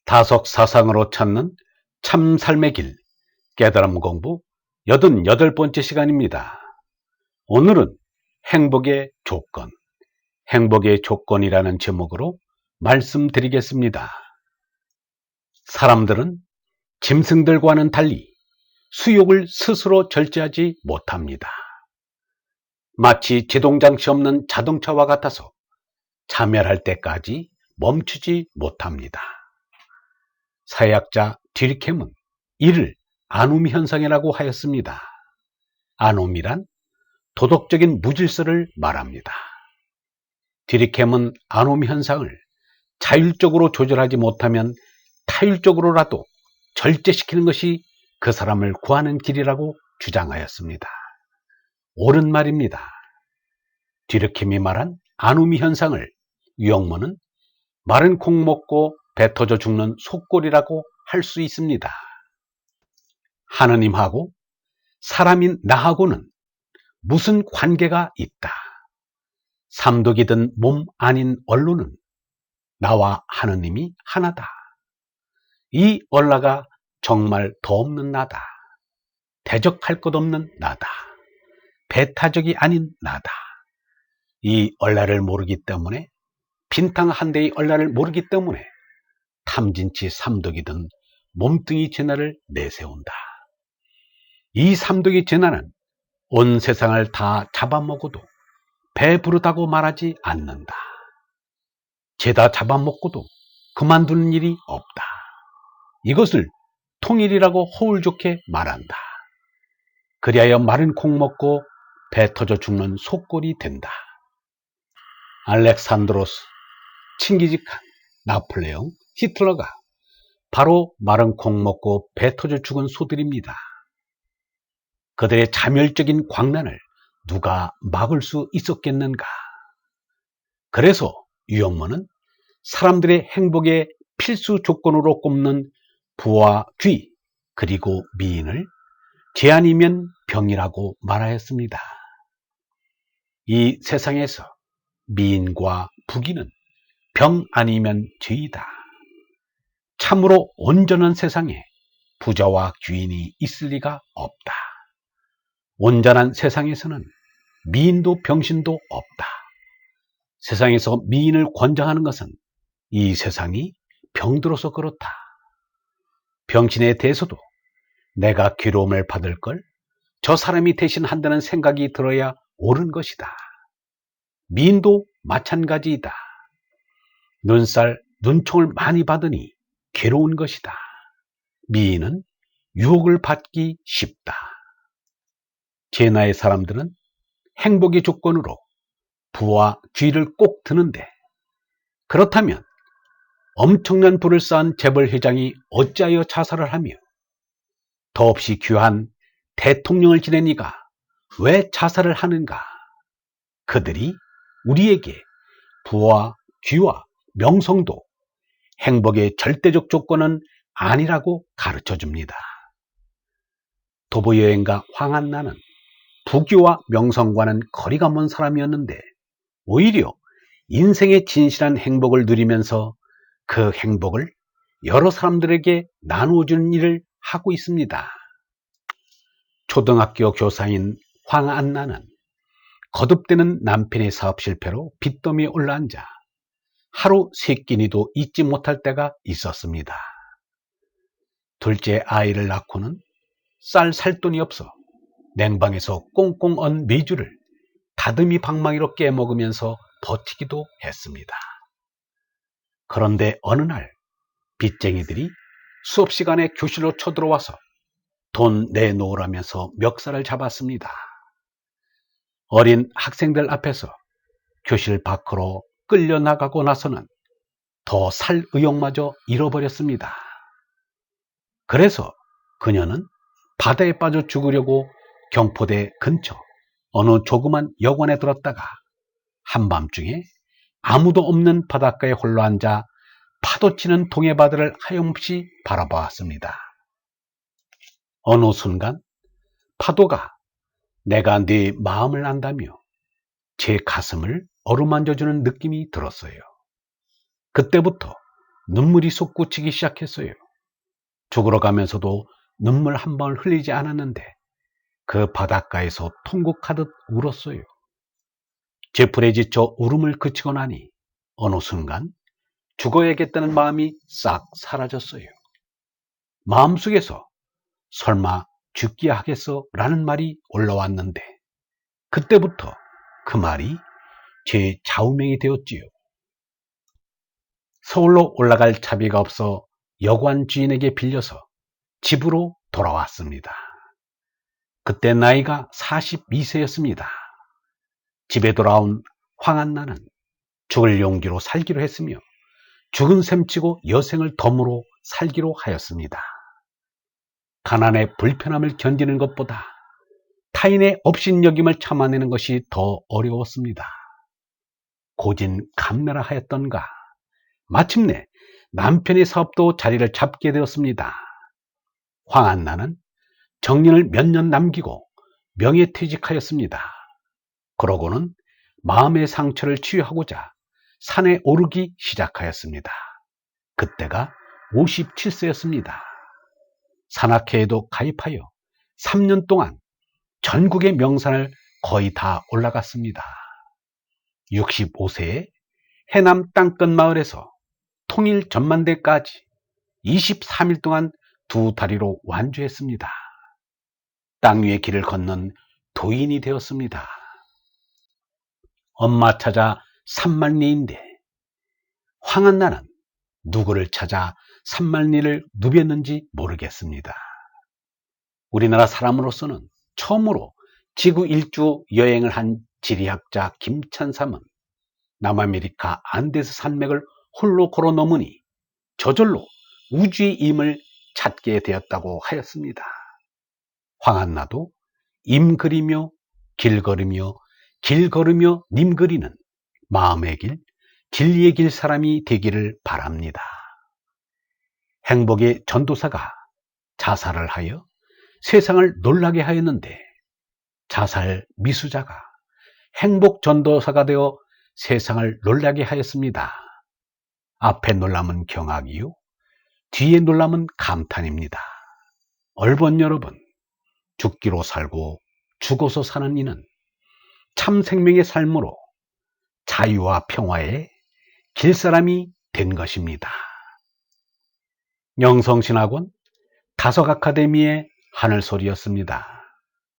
다속사상으로 찾는 참 삶의 길, 깨달음 공부 88번째 시간입니다. 오늘은 행복의 조건, 행복의 조건이라는 제목으로 말씀드리겠습니다. 사람들은 짐승들과는 달리 수욕을 스스로 절제하지 못합니다. 마치 제동장치 없는 자동차와 같아서 자멸할 때까지 멈추지 못합니다. 사회학자 듀리켐은 이를 아놈 현상이라고 하였습니다. 아놈이란 도덕적인 무질서를 말합니다. 듀리켐은 아놈 현상을 자율적으로 조절하지 못하면 타율적으로라도 절제시키는 것이 그 사람을 구하는 길이라고 주장하였습니다. 옳은 말입니다. 듀리켐이 말한 아놈 현상을 유영모는 마른 콩 먹고 배 터져 죽는 속골이라고 할 수 있습니다. 하느님하고 사람인 나하고는 무슨 관계가 있다. 삼독이든 몸 아닌 언론은 나와 하느님이 하나다. 이 언라가 정말 더 없는 나다. 대적할 것 없는 나다. 배타적이 아닌 나다. 이 언라를 모르기 때문에, 빈탕 한 대의 언라를 모르기 때문에 탐진치 삼독이든 몸뚱이 죄나를 내세운다. 이 삼독의 죄나는 온 세상을 다 잡아먹어도 배부르다고 말하지 않는다. 죄다 잡아먹고도 그만두는 일이 없다. 이것을 통일이라고 허울 좋게 말한다. 그리하여 마른 콩 먹고 배 터져 죽는 속골이 된다. 알렉산드로스, 칭기즈칸, 나폴레옹, 히틀러가 바로 마른 콩 먹고 배 터져 죽은 소들입니다. 그들의 자멸적인 광란을 누가 막을 수 있었겠는가? 그래서 유영모는 사람들의 행복의 필수 조건으로 꼽는 부와 귀, 그리고 미인을 죄 아니면 병이라고 말하였습니다. 이 세상에서 미인과 부귀는 병 아니면 죄이다. 참으로 온전한 세상에 부자와 귀인이 있을 리가 없다. 온전한 세상에서는 미인도 병신도 없다. 세상에서 미인을 권장하는 것은 이 세상이 병들어서 그렇다. 병신에 대해서도 내가 괴로움을 받을 걸 저 사람이 대신 한다는 생각이 들어야 옳은 것이다. 미인도 마찬가지이다. 눈살, 눈총을 많이 받으니 괴로운 것이다. 미인은 유혹을 받기 쉽다. 제 나이 사람들은 행복의 조건으로 부와 귀를 꼭 드는데, 그렇다면 엄청난 부를 쌓은 재벌 회장이 어찌하여 자살을 하며 더없이 귀한 대통령을 지낸 이가 왜 자살을 하는가? 그들이 우리에게 부와 귀와 명성도 행복의 절대적 조건은 아니라고 가르쳐 줍니다. 도보여행가 황한나는 부귀와 명성과는 거리가 먼 사람이었는데 오히려 인생의 진실한 행복을 누리면서 그 행복을 여러 사람들에게 나누어주는 일을 하고 있습니다. 초등학교 교사인 황한나는 거듭되는 남편의 사업 실패로 빚더미에 올라앉아 하루 세 끼니도 잊지 못할 때가 있었습니다. 둘째 아이를 낳고는 쌀 살 돈이 없어 냉방에서 꽁꽁 언 메주를 다듬이 방망이로 깨먹으면서 버티기도 했습니다. 그런데 어느 날 빚쟁이들이 수업 시간에 교실로 쳐들어와서 돈 내놓으라면서 멱살을 잡았습니다. 어린 학생들 앞에서 교실 밖으로 끌려나가고 나서는 더 살 의욕마저 잃어버렸습니다. 그래서 그녀는 바다에 빠져 죽으려고 경포대 근처 어느 조그만 여관에 들었다가 한밤중에 아무도 없는 바닷가에 홀로 앉아 파도치는 동해바다를 하염없이 바라보았습니다. 어느 순간 파도가 내가 네 마음을 안다며 제 가슴을 어루만져주는 느낌이 들었어요. 그때부터 눈물이 솟구치기 시작했어요. 죽으러 가면서도 눈물 한 방울 흘리지 않았는데 그 바닷가에서 통곡하듯 울었어요. 제풀에 지쳐 울음을 그치고 나니 어느 순간 죽어야겠다는 마음이 싹 사라졌어요. 마음속에서 설마 죽기야 하겠어? 라는 말이 올라왔는데 그때부터 그 말이 제 좌우명이 되었지요. 서울로 올라갈 차비가 없어 여관 주인에게 빌려서 집으로 돌아왔습니다. 그때 나이가 42세였습니다. 집에 돌아온 황한나는 죽을 용기로 살기로 했으며 죽은 셈치고 여생을 덤으로 살기로 하였습니다. 가난의 불편함을 견디는 것보다 타인의 업신여김을 참아내는 것이 더 어려웠습니다. 고진감래라 하였던가 마침내 남편의 사업도 자리를 잡게 되었습니다. 황한나는 정년을 몇 년 남기고 명예퇴직하였습니다. 그러고는 마음의 상처를 치유하고자 산에 오르기 시작하였습니다. 그때가 57세였습니다. 산악회에도 가입하여 3년 동안 전국의 명산을 거의 다 올라갔습니다. 65세에 해남 땅끝 마을에서 통일 전만대까지 23일 동안 두 다리로 완주했습니다. 땅 위의 길을 걷는 도인이 되었습니다. 엄마 찾아 산만리인데 황한나는 누구를 찾아 산만리를 누볐는지 모르겠습니다. 우리나라 사람으로서는 처음으로 지구 일주 여행을 한 지리학자 김찬삼은 남아메리카 안데스 산맥을 홀로 걸어 넘으니 저절로 우주의 임을 찾게 되었다고 하였습니다. 황한나도 임 그리며 길 걸으며 길 걸으며 님 그리는 마음의 길, 진리의 길 사람이 되기를 바랍니다. 행복의 전도사가 자살을 하여 세상을 놀라게 하였는데 자살 미수자가 행복 전도사가 되어 세상을 놀라게 하였습니다. 앞에 놀람은 경악이요 뒤에 놀람은 감탄입니다. 얼번 여러분, 죽기로 살고 죽어서 사는 이는 참 생명의 삶으로 자유와 평화의 길사람이 된 것입니다. 영성신학원 다석아카데미의 하늘소리였습니다.